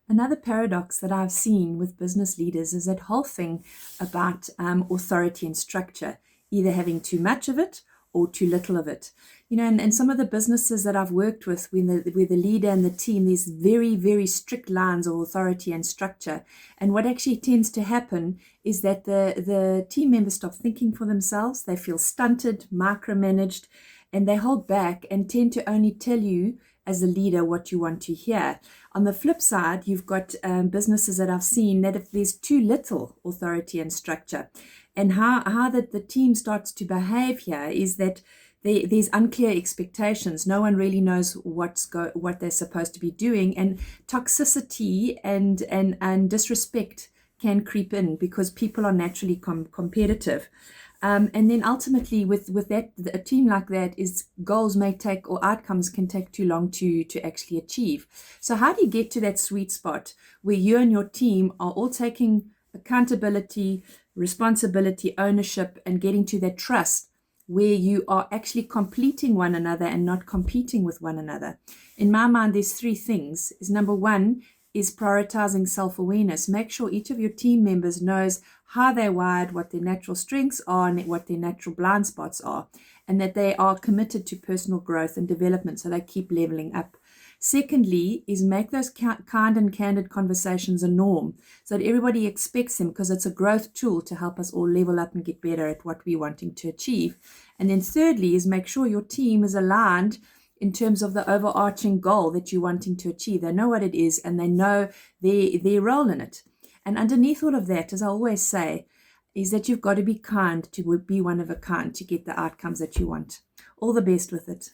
Another paradox that I've seen with business leaders is that whole thing about authority and structure, either having too much of it or too little of it. And some of the businesses that I've worked with, where the leader and the team, there's very, very strict lines of authority and structure. And what actually tends to happen is that the team members stop thinking for themselves. They feel stunted, micromanaged, and they hold back and tend to only tell you as a leader what you want to hear. On the flip side, you've got businesses that I've seen that if there's too little authority and structure, and how that the team starts to behave here is that there's unclear expectations. No one really knows what they're supposed to be doing, and toxicity and disrespect can creep in because people are naturally competitive. And then ultimately with that, a team like that is goals may take, or outcomes can take too long to actually achieve. So how do you get to that sweet spot where you and your team are all taking accountability, responsibility, ownership, and getting to that trust where you are actually completing one another and not competing with one another? In my mind, there's three things. Is number one is prioritizing self-awareness. Make sure each of your team members knows how they're wired, what their natural strengths are, and what their natural blind spots are, and that they are committed to personal growth and development, so they keep leveling up. Secondly, is make those kind and candid conversations a norm so that everybody expects them, because it's a growth tool to help us all level up and get better at what we're wanting to achieve. And then thirdly is make sure your team is aligned in terms of the overarching goal that you're wanting to achieve. They know what it is and they know their role in it. And underneath all of that, as I always say, is that you've got to be kind to be one of a kind to get the outcomes that you want. All the best with it.